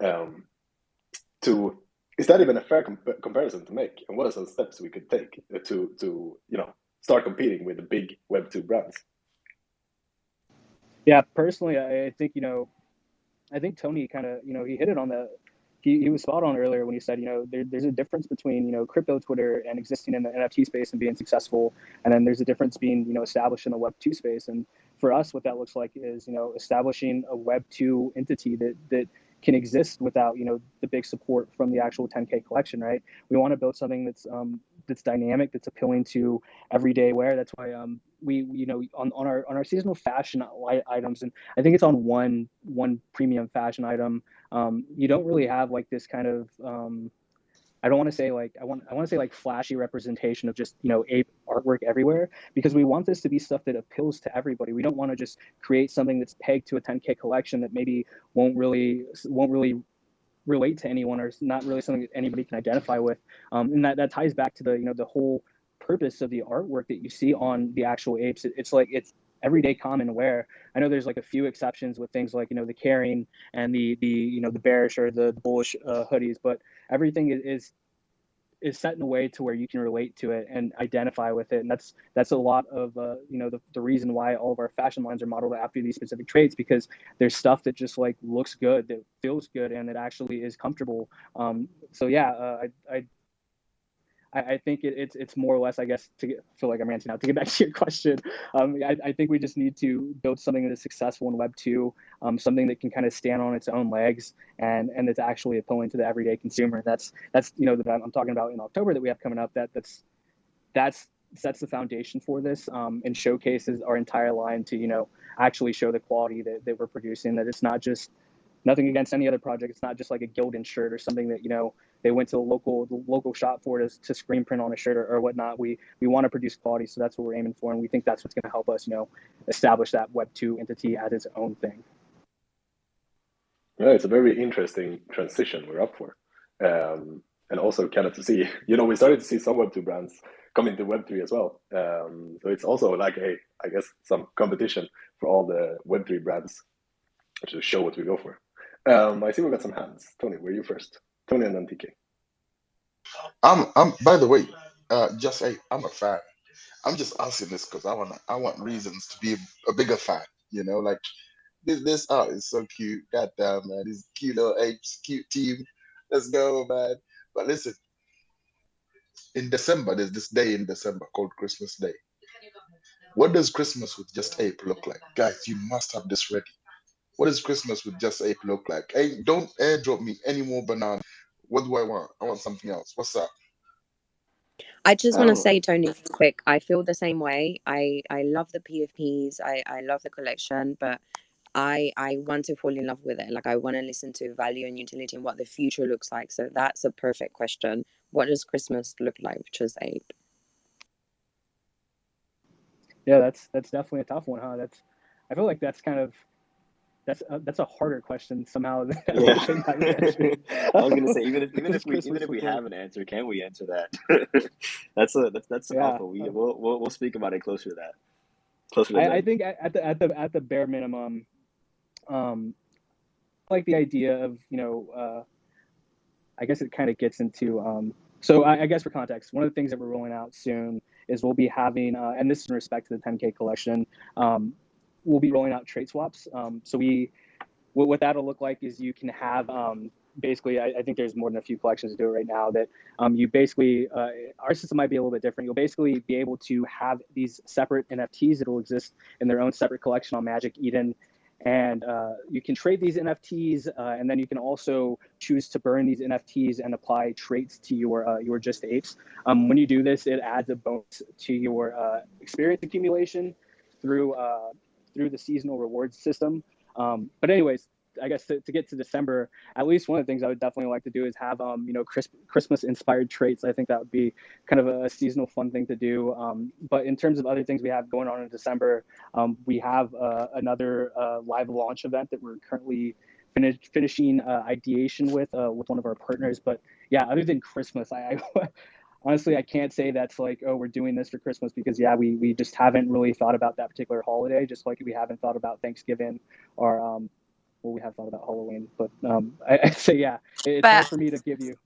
to? Is that even a fair comparison to make? And what are some steps we could take to start competing with the big Web2 brands? Yeah, personally, I think I think Tony kind of he hit it on he was spot on earlier when he said there's a difference between crypto Twitter and existing in the NFT space and being successful, and then there's a difference being established in the Web2 space. And for us, what that looks like is establishing a Web2 entity that can exist without the big support from the actual 10K collection, right? We want to build something that's dynamic, that's appealing to everyday wear. That's why we on our seasonal fashion items, and I think it's on one premium fashion item. You don't really have like this kind of I don't want to say like I want to say like flashy representation of just ape artwork everywhere, because we want this to be stuff that appeals to everybody. We don't want to just create something that's pegged to a 10K collection that maybe won't really relate to anyone, or it's not really something that anybody can identify with. And that ties back to the whole purpose of the artwork that you see on the actual apes. It's everyday common wear. I know there's like a few exceptions with things like the carrying and the bearish or the bullish hoodies, but everything is set in a way to where you can relate to it and identify with it. And that's a lot of the reason why all of our fashion lines are modeled after these specific traits, because there's stuff that just like looks good, that feels good, and it actually is comfortable. So yeah, I think it's more or less, I guess, feel like I'm ranting out. To get back to your question, I think we just need to build something that is successful in Web2, something that can kind of stand on its own legs and it's actually appealing to the everyday consumer. That's that I'm talking about in October that we have coming up. That's sets the foundation for this, and showcases our entire line to actually show the quality that we're producing. That it's not just nothing against any other project. It's not just like a Gildan shirt or something that they went to the local shop for to screen print on a shirt or whatnot. We want to produce quality, so that's what we're aiming for, and we think that's what's going to help us establish that Web2 entity as its own thing. Yeah, it's a very interesting transition we're up for, and also kind of to see we started to see some Web2 brands come into Web3 as well. So it's also like I guess some competition for all the Web3 brands to show what we go for. I see we got some hands. Tony, were you first? Tony and then TK. I'm by the way, I'm a fan. I'm just asking this because I want reasons to be a bigger fan. Like this art is so cute. God damn, man, these cute little apes, cute team. Let's go, man. But listen, in December, there's this day in December called Christmas Day. What does Christmas with just ape look like, guys? You must have this ready. What does Christmas with just ape look like? Hey, don't airdrop me any more bananas. What do I want? I want something else. What's up? I just want to say, Tony, real quick, I feel the same way. I love the PFPs. I love the collection, but I want to fall in love with it. Like, I want to listen to value and utility and what the future looks like. So that's a perfect question. What does Christmas look like with just ape? Yeah, that's definitely a tough one, huh? I feel like that's kind of that's a harder question somehow. Yeah. I was gonna say even if we have an answer, can we answer that? that's some alpha. We'll speak about it closer to that. I think at the bare minimum, like the idea of I guess it kind of gets into so I guess for context, one of the things that we're rolling out soon is we'll be having and this is in respect to the 10K collection, we'll be rolling out trait swaps. So what that'll look like is you can have basically, I think there's more than a few collections to do it right now that you basically, our system might be a little bit different. You'll basically be able to have these separate NFTs that will exist in their own separate collection on Magic Eden. And you can trade these NFTs, and then you can also choose to burn these NFTs and apply traits to your Just Apes. When you do this, it adds a bonus to your experience accumulation through the seasonal rewards system. But anyways, I guess to get to December, at least one of the things I would definitely like to do is have Christmas inspired traits. I think that would be kind of a seasonal fun thing to do. But in terms of other things we have going on in December, we have another live launch event that we're currently finishing ideation with one of our partners. But yeah, other than Christmas, I honestly, I can't say that's like, oh, we're doing this for Christmas, because yeah, we just haven't really thought about that particular holiday, just like we haven't thought about Thanksgiving or well, we have thought about Halloween, but I'd say yeah, it's hard for me to give you.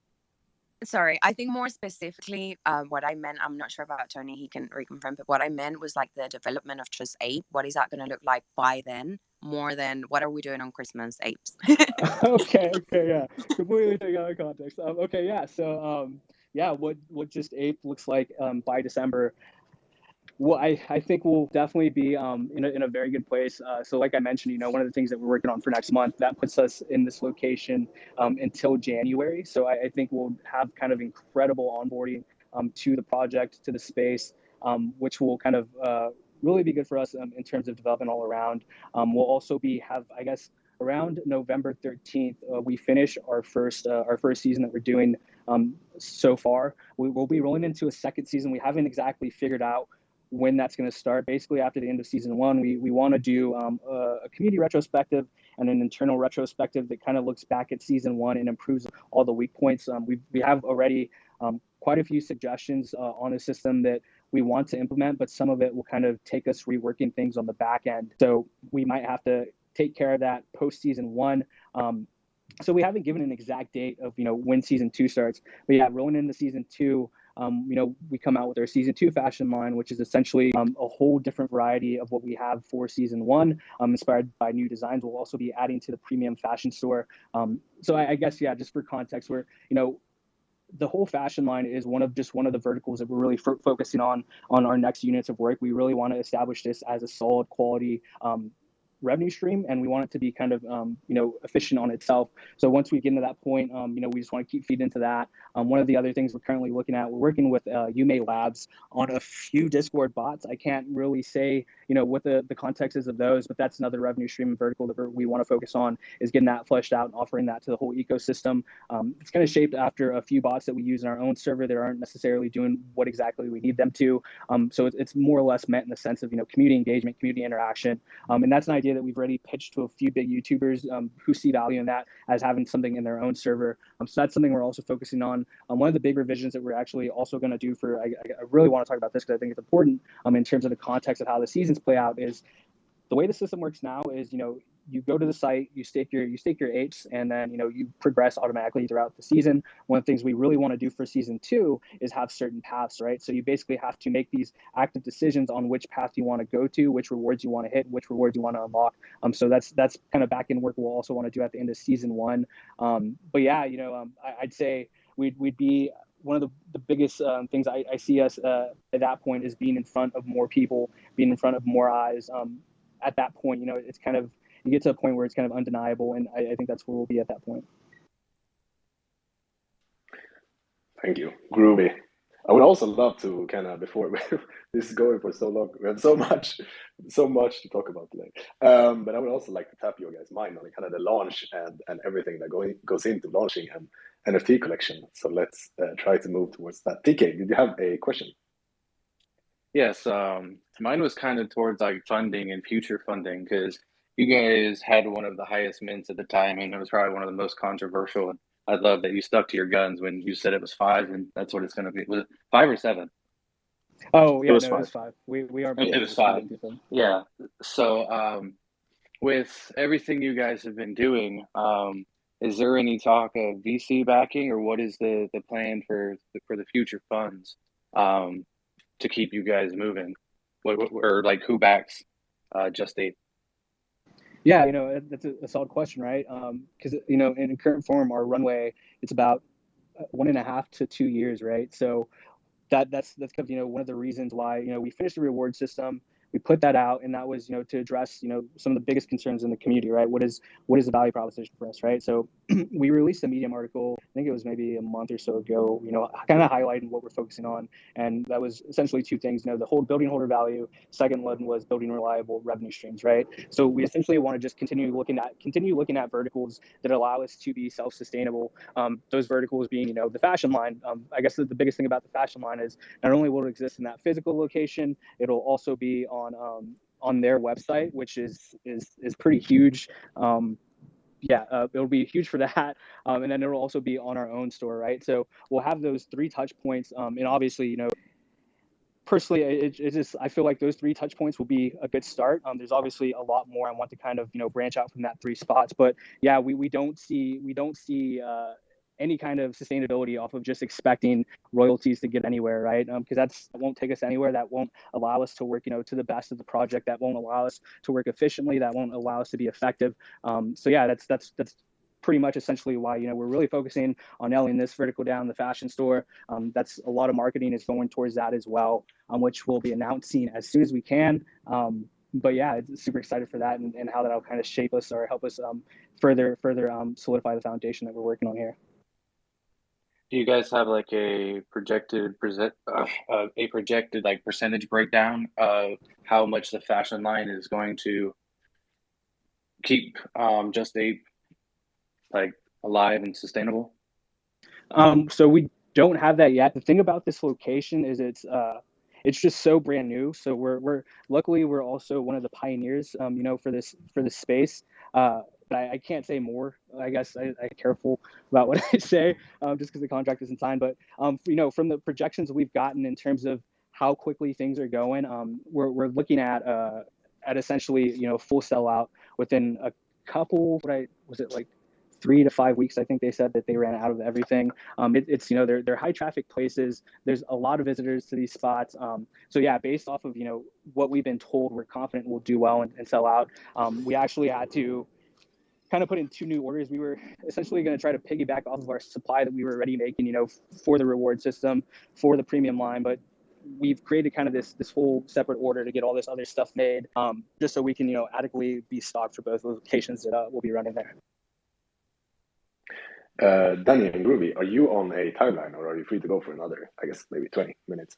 Sorry, I think more specifically, what I meant, I'm not sure about Tony, he can reconfirm, but what I meant was like the development of Just Ape. What is that going to look like by then, more than what are we doing on Christmas, Apes? Okay, yeah, completely taking out of context. Okay, yeah, so yeah, what Just Ape looks like by December. Well, I think we'll definitely be in a very good place. So like I mentioned, one of the things that we're working on for next month, that puts us in this location until January. So I think we'll have kind of incredible onboarding to the project, to the space, which will kind of really be good for us in terms of development all around. We'll also have, I guess, around November 13th, we finish our first season that we're doing so far. We will be rolling into a second season. We haven't exactly figured out when that's going to start. Basically, after the end of season one, we want to do a community retrospective and an internal retrospective that kind of looks back at season one and improves all the weak points. We have already quite a few suggestions on the system that we want to implement, but some of it will kind of take us reworking things on the back end. So we might have to take care of that post season one. So we haven't given an exact date of when season two starts, but yeah, rolling into season two, we come out with our season two fashion line, which is essentially a whole different variety of what we have for season one, inspired by new designs. We'll also be adding to the premium fashion store. So I guess, yeah, just for context, we're, the whole fashion line is one of the verticals that we're really focusing on our next units of work. We really want to establish this as a solid quality revenue stream, and we want it to be kind of efficient on itself. So once we get into that point, we just want to keep feeding into that. One of the other things we're currently looking at, we're working with Yume Labs on a few Discord bots. I can't really say what the context is of those, but that's another revenue stream and vertical that we want to focus on, is getting that fleshed out and offering that to the whole ecosystem. It's kind of shaped after a few bots that we use in our own server that aren't necessarily doing what exactly we need them to. So it's more or less meant in the sense of community engagement, community interaction, and that's an idea that we've already pitched to a few big YouTubers who see value in that as having something in their own server. So that's something we're also focusing on. One of the big revisions that we're actually also going to do I really want to talk about this because I think it's important in terms of the context of how the seasons play out, is the way the system works now is, you go to the site, you stake your apes, and then you progress automatically throughout the season. One of the things we really want to do for season two is have certain paths, right? So you basically have to make these active decisions on which path you want to go to, which rewards you want to hit, which rewards you want to unlock. So that's kind of back end work we'll also want to do at the end of season one. But yeah, I'd say we'd be one of the biggest things I see us at that point is being in front of more people, being in front of more eyes. At that point, it's kind of, you get to a point where it's kind of undeniable, and I think that's where we'll be at that point. Thank you, groovy. I would also love to kind of, before this is going for so long, we have so much to talk about today. But I would also like to tap your guys' mind on kind of the launch and everything that goes into launching an NFT collection. So let's try to move towards that. TK, did you have a question? Yes, mine was kind of towards like funding and future funding, because you guys had one of the highest mints at the time, and it was probably one of the most controversial. And I love that you stuck to your guns when you said it was 5, and that's what it's going to be. Was it 5 or 7? Oh yeah, It was no, 5. it was 5. We are. It was 5. Yeah. So with everything you guys have been doing, is there any talk of VC backing, or what is the plan for the future funds to keep you guys moving? Or like who backs Just Ape? Yeah, that's a solid question, right? Because in current form, our runway, it's about 1.5 to 2 years, right? So that's kind of one of the reasons why we finished the reward system. We put that out, and that was to address some of the biggest concerns in the community, right? What is the value proposition for us, right? So we released a Medium article, I think it was maybe a month or so ago, kind of highlighting what we're focusing on, and that was essentially two things. The whole building holder value. Second one was building reliable revenue streams, right? So we essentially want to just continue looking at verticals that allow us to be self-sustainable. Those verticals being the fashion line. I guess the biggest thing about the fashion line is not only will it exist in that physical location, it'll also be on their website, which is pretty huge. It'll be huge for that, and then it'll also be on our own store, right? So we'll have those 3 touch points, and obviously, personally, it just, I feel like those 3 touch points will be a good start. There's obviously a lot more I want to kind of branch out from that 3 spots, but yeah, we don't see any kind of sustainability off of just expecting royalties to get anywhere, right? Because that won't take us anywhere. That won't allow us to work to the best of the project. That won't allow us to work efficiently. That won't allow us to be effective. So yeah, that's pretty much essentially why we're really focusing on nailing this vertical down, the fashion store. That's a lot of marketing is going towards that as well, which we'll be announcing as soon as we can. But yeah, it's super excited for that, and how that'll kind of shape us or help us further solidify the foundation that we're working on here. Do you guys have like a projected like percentage breakdown of how much the fashion line is going to keep Just Ape like alive and sustainable? So we don't have that yet. The thing about this location is it's just so brand new. So we're luckily we're also one of the pioneers, for this space. But I can't say more. I guess I'm careful about what I say, just because the contract isn't signed. But from the projections we've gotten in terms of how quickly things are going, we're looking at essentially full sellout within a couple. Was it like 3 to 5 weeks? I think they said that they ran out of everything. It's they're high traffic places. There's a lot of visitors to these spots. So yeah, based off of what we've been told, we're confident we'll do well and sell out. We actually had to kind of put in 2 new orders. We were essentially going to try to piggyback off of our supply that we were already making, for the reward system, for the premium line, but we've created kind of this whole separate order to get all this other stuff made, just so we can adequately be stocked for both locations that we'll be running there. Danny and Groovy, are you on a timeline, or are you free to go for another, I guess, maybe 20 minutes?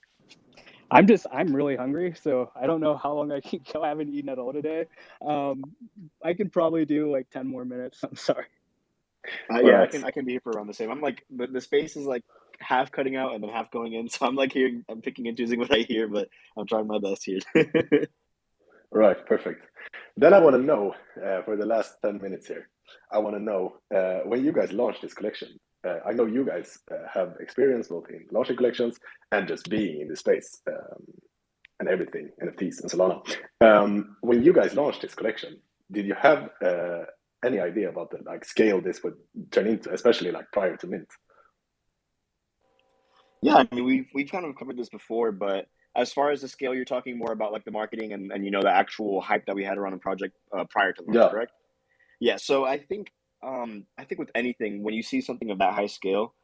I'm really hungry, so I don't know how long I can go. I haven't eaten at all today. I could probably do like 10 more minutes. I'm sorry. Yeah, Right. I can be here for around the same. I'm like the space is like half cutting out and then half going in, so I'm like hearing, I'm picking and choosing what I hear, but I'm trying my best here. Right, perfect. Then I want to know, for the last 10 minutes here, I want to know when you guys launched this collection. I know you guys have experience both in launching collections and just being in the space, and everything, NFTs and Solana. When you guys launched this collection, did you have any idea about the scale this would turn into, especially prior to mint? Yeah, I mean we've kind of covered this before, but as far as the scale, you're talking more about like the marketing and the actual hype that we had around the project prior to launch, Yeah. correct? Yeah, so I think with anything, when you see something of that high scale,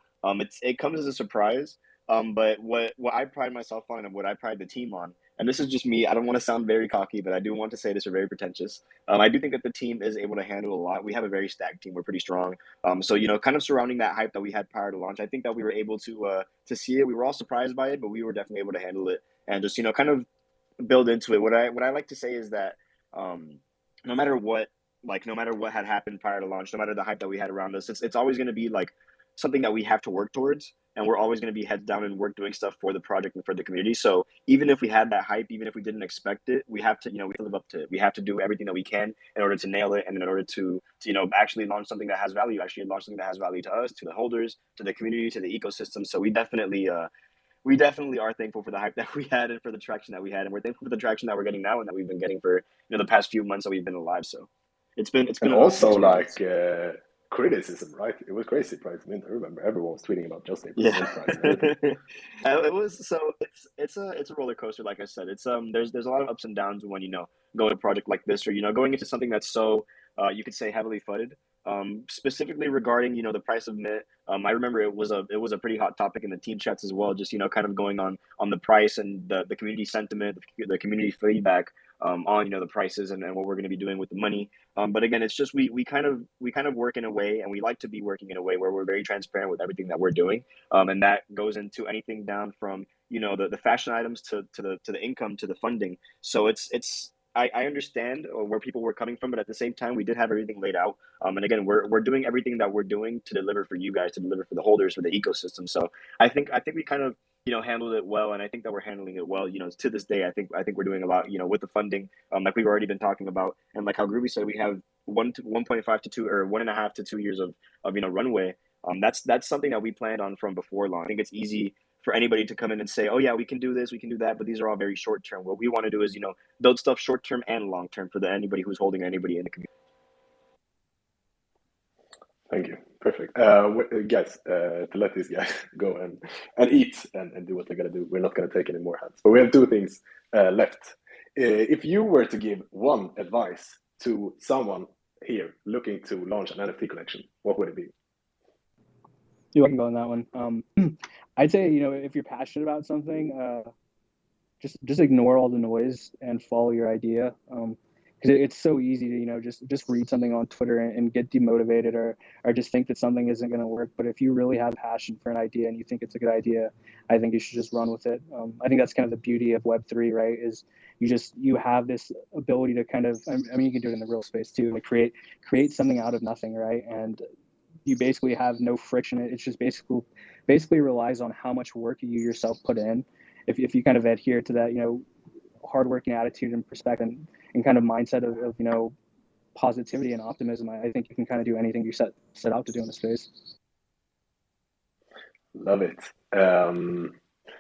it comes as a surprise. But what I pride myself on and what I pride the team on, and this is just me, I don't want to sound very cocky, but I do want to say this or very pretentious. I do think that the team is able to handle a lot. We have a very stacked team. We're pretty strong. So kind of surrounding that hype that we had prior to launch, I think that we were able to see it. We were all surprised by it, but we were definitely able to handle it and just kind of build into it. What I like to say is that no matter what, no matter what had happened prior to launch, no matter the hype that we had around us, it's always going to be like something that we have to work towards, and we're always going to be heads down and work doing stuff for the project and for the community. So even if we had that hype, even if we didn't expect it, we have to we have to live up to it. We have to do everything that we can in order to nail it, and in order to actually launch something that has value, actually launch something that has value to us, to the holders, to the community, to the ecosystem. So we definitely are thankful for the hype that we had and for the traction that we had, and we're thankful for the traction that we're getting now and that we've been getting for the past few months that we've been alive. So it's been And an awesome also experience. criticism, right? It was crazy price mint. I remember everyone was tweeting about Just Ape Yeah. mint price and everything. It was so it's a roller coaster, like I said. It's there's a lot of ups and downs when going to a project like this, or going into something that's so you could say heavily funded. Specifically regarding the price of mint, I remember it was a pretty hot topic in the team chats as well. Just kind of going on the price and the community sentiment, the community feedback on the prices and what we're going to be doing with the money. But again, it's just we kind of work in a way, and we like to be working in a way where we're very transparent with everything that we're doing, and that goes into anything down from the fashion items to the income to the funding. So I understand where people were coming from, but at the same time, we did have everything laid out. And again, we're doing everything that we're doing to deliver for you guys, to deliver for the holders, for the ecosystem. So I think we kind of handled it well, and I think that we're handling it well. To this day, I think we're doing a lot. With the funding, like we've already been talking about, and like how Groovy said, we have 1.5 to 2 or 1.5 to 2 years of runway. That's something that we planned on from before launch. I think it's easy for anybody to come in and say, oh yeah, we can do this, we can do that, but these are all very short term. What we want to do is build stuff short term and long term for anybody who's holding anybody in the community. Thank you. Perfect. Guys, to let these guys go and eat and do what they're gonna do. We're not gonna take any more hands, but we have two things left. If you were to give one advice to someone here looking to launch an NFT collection, what would it be? I can go on that one. I'd say if you're passionate about something, just ignore all the noise and follow your idea. Because it's so easy to just read something on Twitter and get demotivated or just think that something isn't going to work. But if you really have passion for an idea and you think it's a good idea, I think you should just run with it. I think that's kind of the beauty of Web3, right? Is you have this ability to kind of, I mean, you can do it in the real space too, like create something out of nothing, right? And you basically have no friction. It's just basically relies on how much work you yourself put in. If you kind of adhere to that, hardworking attitude and perspective and kind of mindset of positivity and optimism, I think you can kind of do anything you set out to do in the space. Love it.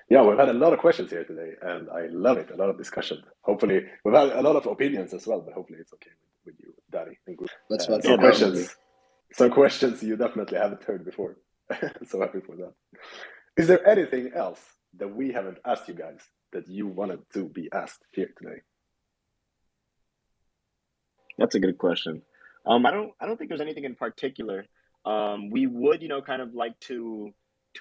Yeah, we've had a lot of questions here today, and I love it. A lot of discussion. Hopefully, we've had a lot of opinions as well, but hopefully it's okay with you, Danny and Group. That's what Some questions you definitely haven't heard before. So happy for that. Is there anything else that we haven't asked you guys that you wanted to be asked here today? That's a good question. I don't think there's anything in particular. We would, kind of like to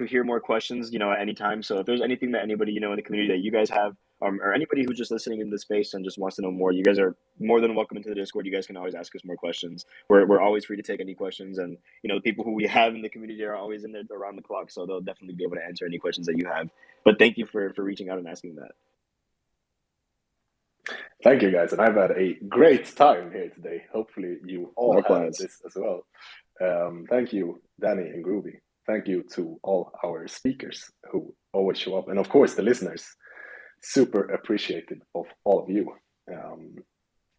hear more questions, at any time. So if there's anything that anybody, in the community that you guys have, or anybody who's just listening in the space and just wants to know more, you guys are more than welcome into the Discord. You guys can always ask us more questions. We're always free to take any questions, and the people who we have in the community are always in there around the clock, so they'll definitely be able to answer any questions that you have. But thank you for reaching out and asking that. Thank you, guys, and I've had a great time here today. Hopefully, you all Likewise. had this as well. Thank you, Danny and Groovy. Thank you to all our speakers who always show up, and of course the listeners. Super appreciated of all of you.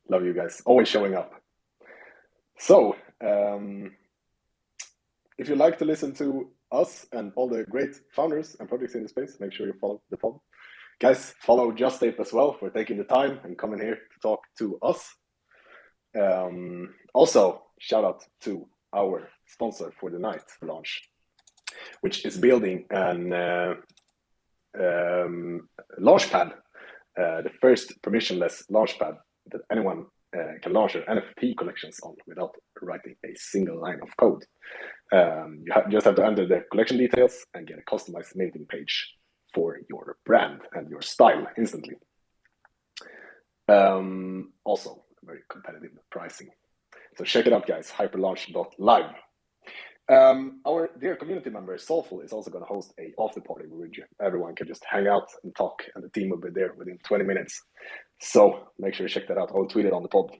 Love you guys, always showing up. So, if you like to listen to us and all the great founders and projects in the space, make sure you follow the pod. Guys, follow Just Ape as well for taking the time and coming here to talk to us. Also, shout out to our sponsor for the night launch, which is building an launchpad, the first permissionless launchpad that anyone can launch their NFT collections on without writing a single line of code. You just have to enter the collection details and get a customized minting page for your brand and your style instantly. Also, very competitive pricing. So check it out, guys, hyperlaunch.live. Our dear community member, Soulful, is also going to host a after party where everyone can just hang out and talk, and the team will be there within 20 minutes. So make sure you check that out. I'll tweet it on the pod.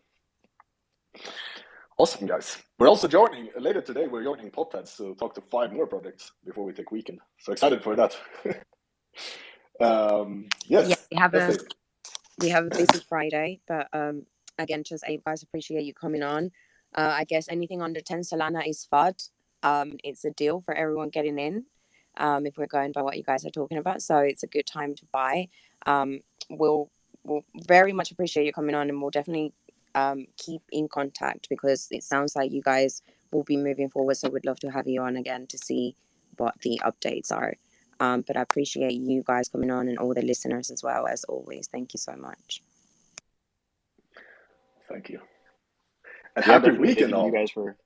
Awesome, guys. We're also joining, later today, we're joining Podheads to talk to 5 more projects before we take weekend. So excited for that. Yes. Yeah, we have a busy Friday, but again, just Ape guys, appreciate you coming on. I guess anything under 10 Solana is FUD. It's a deal for everyone getting in, if we're going by what you guys are talking about. So it's a good time to buy. We'll very much appreciate you coming on, and we'll definitely keep in contact, because it sounds like you guys will be moving forward. So we'd love to have you on again to see what the updates are. But I appreciate you guys coming on and all the listeners as well, as always. Thank you so much. Thank you. And Yeah, happy definitely. weekend, Thank you all. guys for.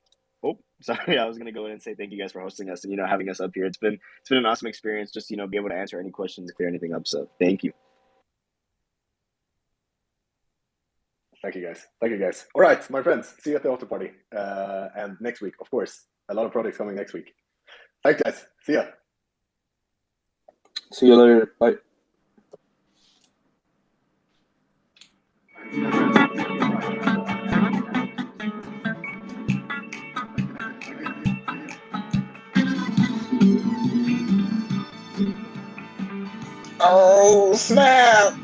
Oh, sorry. I was gonna go in and say thank you guys for hosting us and having us up here. It's been an awesome experience. Just be able to answer any questions, clear anything up. So thank you. Thank you, guys. Thank you, guys. All right, my friends. See you at the after party. And next week, of course. A lot of projects coming next week. Thanks, guys. See ya. See you later. Bye. Oh snap!